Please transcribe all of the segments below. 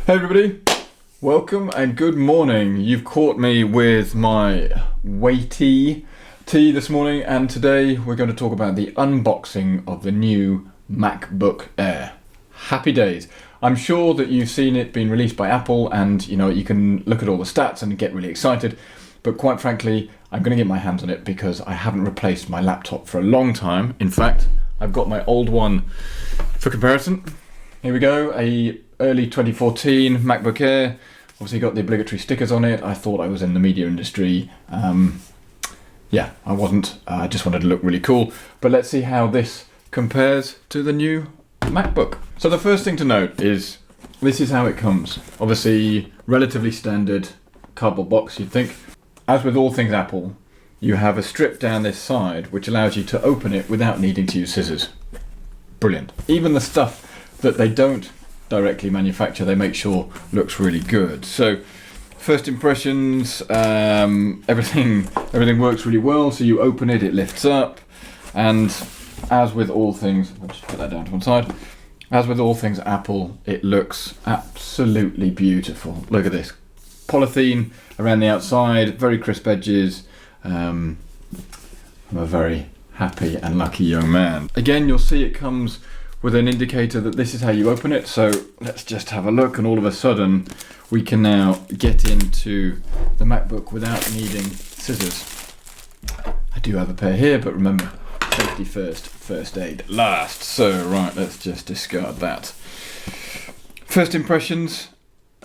Hey everybody, welcome and good morning. You've caught me with my weighty tea this morning, and today we're going to talk about the unboxing of the new MacBook Air. Happy days. I'm sure that you've seen it being released by Apple and you can look at all the stats and get really excited, but quite frankly I'm going to get my hands on it because I haven't replaced my laptop for a long time. In fact, I've got my old one for comparison. Here we go, a early 2014 MacBook Air. Obviously got the obligatory stickers on it. I thought I was in the media industry. Yeah, I wasn't. I just wanted to look really cool. But let's see how this compares to the new MacBook. So the first thing to note is this is how it comes. Obviously relatively standard cardboard box, you'd think. As with all things Apple, you have a strip down this side which allows you to open it without needing to use scissors. Brilliant. Even the stuff that they don't directly manufacture, they make sure looks really good. So first impressions, everything works really well. So you open it, it lifts up, and as with all things, I'll just put that down to one side. As with all things Apple, it looks absolutely beautiful. Look at this, polythene around the outside, very crisp edges. I'm a very happy and lucky young man. Again, you'll see it comes with an indicator that this is how you open it. So let's just have a look, and all of a sudden we can now get into the MacBook without needing scissors. I do have a pair here, but remember, safety first, first aid last. So right, let's just discard that. First impressions,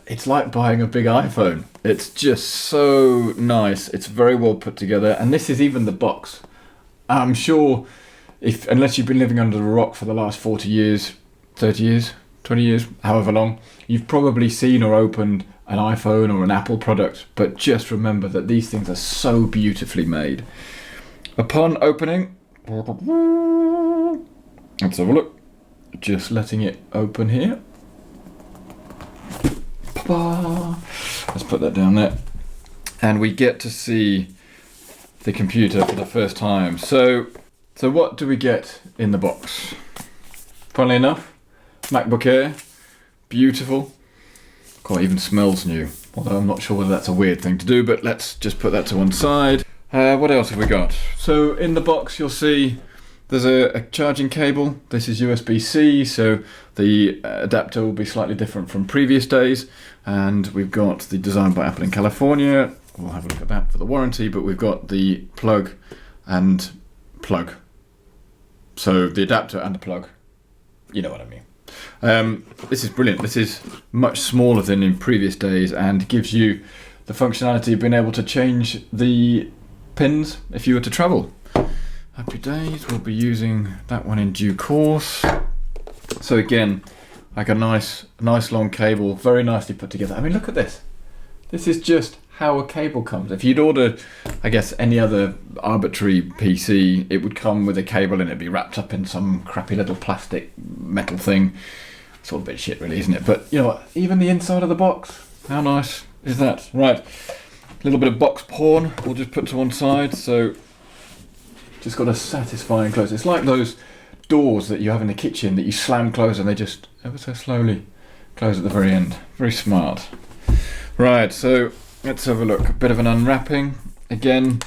it's like buying a big iPhone. It's just so nice. It's very well put together, and this is even the box. I'm sure unless you've been living under a rock for the last 40 years, 30 years, 20 years, however long, you've probably seen or opened an iPhone or an Apple product, but just remember that these things are so beautifully made. Upon opening, let's have a look. Just letting it open here. Let's put that down there. And we get to see the computer for the first time. So what do we get in the box? Funnily enough, MacBook Air, beautiful. God, it even smells new. Although I'm not sure whether that's a weird thing to do, but let's just put that to one side. What else have we got? So in the box you'll see there's a charging cable. This is USB-C, so the adapter will be slightly different from previous days. And we've got the design by Apple in California. We'll have a look at that for the warranty, but we've got the plug and plug. So the adapter and the plug, you know what I mean. This is brilliant. This is much smaller than in previous days and gives you the functionality of being able to change the pins if you were to travel. Happy days, we'll be using that one in due course. So again, like a nice long cable, very nicely put together. I mean, look at this. This is just how a cable comes. If you'd ordered, I guess, any other arbitrary PC, it would come with a cable and it'd be wrapped up in some crappy little plastic metal thing. It's all a bit shit really, isn't it? But you know what, even the inside of the box, how nice is that? Right, a little bit of box porn we'll just put to one side. So just got a satisfying close. It's like those doors that you have in the kitchen that you slam close and they just ever so slowly close at the very end. Very smart. Right, so let's have a look. A bit of an unwrapping. Again,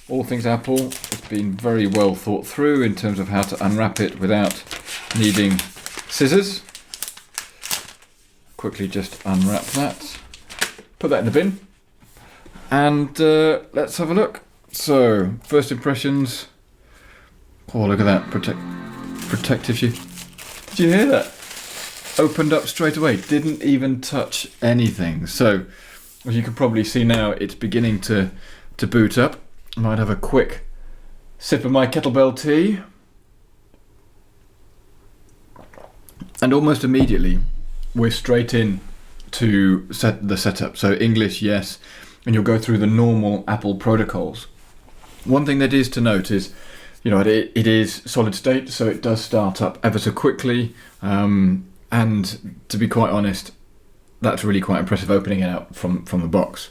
all things Apple. It's been very well thought through in terms of how to unwrap it without needing scissors. Quickly just unwrap that. Put that in the bin. And let's have a look. So, first impressions. Oh, look at that. Protective sheet. Did you hear that? Opened up straight away. Didn't even touch anything. So, as you can probably see now, it's beginning to boot up. I might have a quick sip of my kettlebell tea. And almost immediately, we're straight in to the setup. So English, yes, and you'll go through the normal Apple protocols. One thing that is to note is, it is solid state, so it does start up ever so quickly. And to be quite honest, that's really quite impressive opening it out from the box.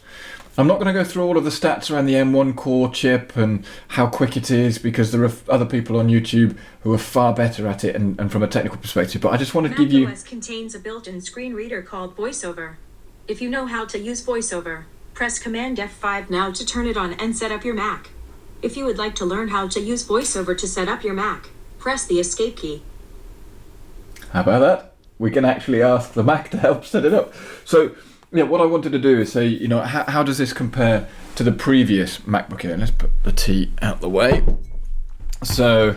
I'm not going to go through all of the stats around the M1 core chip and how quick it is, because there are other people on YouTube who are far better at it and from a technical perspective, but I just want to give you... macOS contains a built-in screen reader called VoiceOver. If you know how to use VoiceOver, press Command F5 now to turn it on and set up your Mac. If you would like to learn how to use VoiceOver to set up your Mac, press the Escape key. How about that? We can actually ask the Mac to help set it up. So, yeah, what I wanted to do is say, you know, how does this compare to the previous MacBook Air? Let's put the T out the way. So,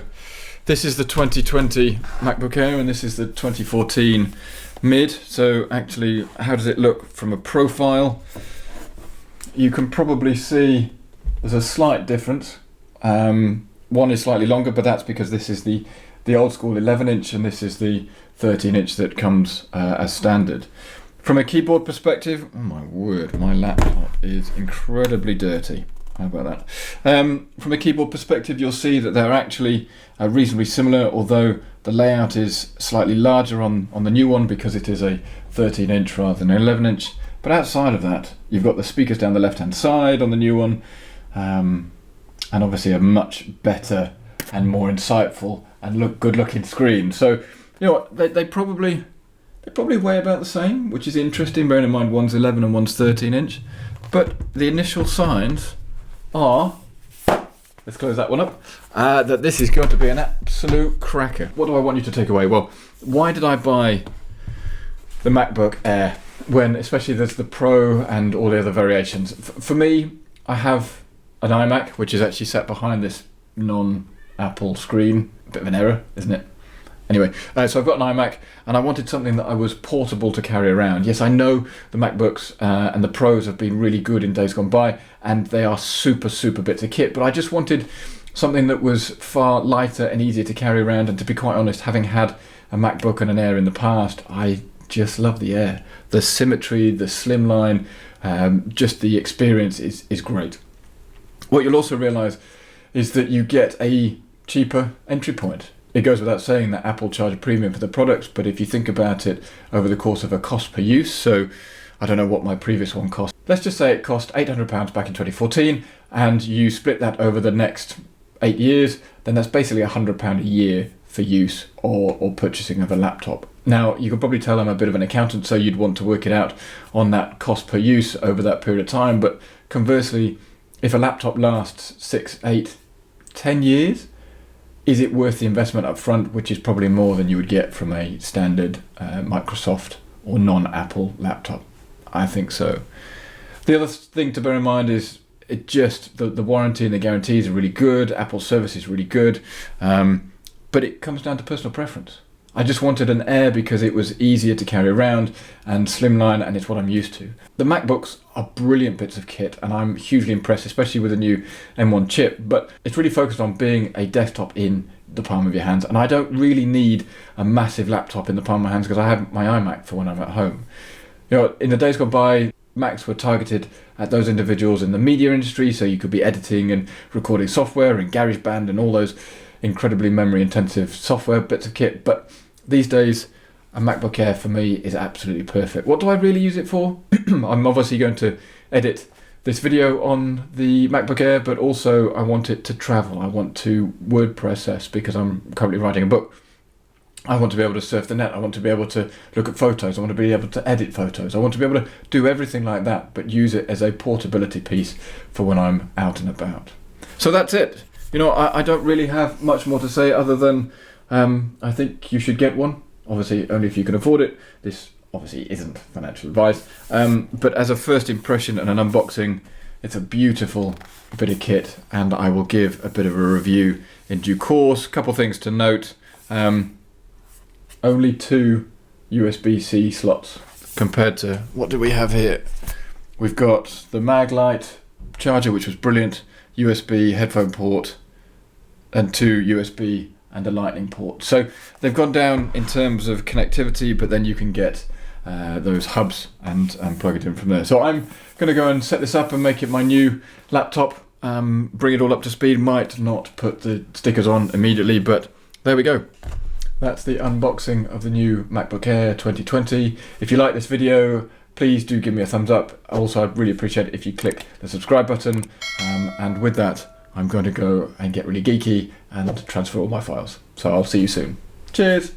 this is the 2020 MacBook Air and this is the 2014 mid. So, actually, how does it look from a profile? You can probably see there's a slight difference. One is slightly longer, but that's because this is the old school 11-inch and this is the 13-inch that comes as standard. From a keyboard perspective, oh my word, my laptop is incredibly dirty. How about that? From a keyboard perspective, you'll see that they're actually reasonably similar, although the layout is slightly larger on the new one because it is a 13-inch rather than an 11-inch. But outside of that, you've got the speakers down the left-hand side on the new one, and obviously a much better and more insightful and good-looking screen. So, you know what, they probably weigh about the same, which is interesting, bearing in mind one's 11 and one's 13-inch. But the initial signs are, let's close that one up, that this is going to be an absolute cracker. What do I want you to take away? Well, why did I buy the MacBook Air when, especially there's the Pro and all the other variations? For me, I have an iMac, which is actually sat behind this non-Apple screen. Bit of an error, isn't it? Anyway, so I've got an iMac and I wanted something that I was portable to carry around. Yes, I know the MacBooks and the Pros have been really good in days gone by and they are super bits of kit, but I just wanted something that was far lighter and easier to carry around. And to be quite honest, having had a MacBook and an Air in the past, I just love the Air. The symmetry, the slimline, just the experience is great. What you'll also realise is that you get a cheaper entry point. It goes without saying that Apple charge a premium for the products, but if you think about it over the course of a cost per use, so I don't know what my previous one cost. Let's just say it cost £800 back in 2014, and you split that over the next 8 years, then that's basically £100 a year for use or purchasing of a laptop. Now, you can probably tell I'm a bit of an accountant, so you'd want to work it out on that cost per use over that period of time, but conversely, if a laptop lasts 6, 8, 10 years, is it worth the investment up front, which is probably more than you would get from a standard Microsoft or non-Apple laptop? I think so. The other thing to bear in mind is it just the warranty and the guarantees are really good. Apple service is really good, but it comes down to personal preference. I just wanted an Air because it was easier to carry around and slimline, and it's what I'm used to. The MacBooks are brilliant bits of kit and I'm hugely impressed, especially with the new M1 chip, but it's really focused on being a desktop in the palm of your hands, and I don't really need a massive laptop in the palm of my hands because I have my iMac for when I'm at home. You know, in the days gone by, Macs were targeted at those individuals in the media industry, so you could be editing and recording software and GarageBand and all those incredibly memory intensive software bits of kit, but these days a MacBook Air for me is absolutely perfect. What do I really use it for? I'm obviously going to edit this video on the MacBook Air, but also I want it to travel. I want to word process because I'm currently writing a book. I want to be able to surf the net. I want to be able to look at photos. I want to be able to edit photos. I want to be able to do everything like that, but use it as a portability piece for when I'm out and about. So that's it. You know, I don't really have much more to say other than I think you should get one. Obviously, only if you can afford it. This obviously isn't financial advice, but as a first impression and an unboxing, it's a beautiful bit of kit, and I will give a bit of a review in due course. Couple things to note. Only 2 USB-C slots compared to what do we have here? We've got the Maglite charger, which was brilliant, USB headphone port, and 2 USB and a lightning port. So they've gone down in terms of connectivity, but then you can get those hubs and plug it in from there. So I'm going to go and set this up and make it my new laptop, bring it all up to speed. Might not put the stickers on immediately, but there we go. That's the unboxing of the new MacBook Air 2020. If you like this video, please do give me a thumbs up. Also, I'd really appreciate it if you click the subscribe button. And with that, I'm going to go and get really geeky and transfer all my files. So I'll see you soon. Cheers.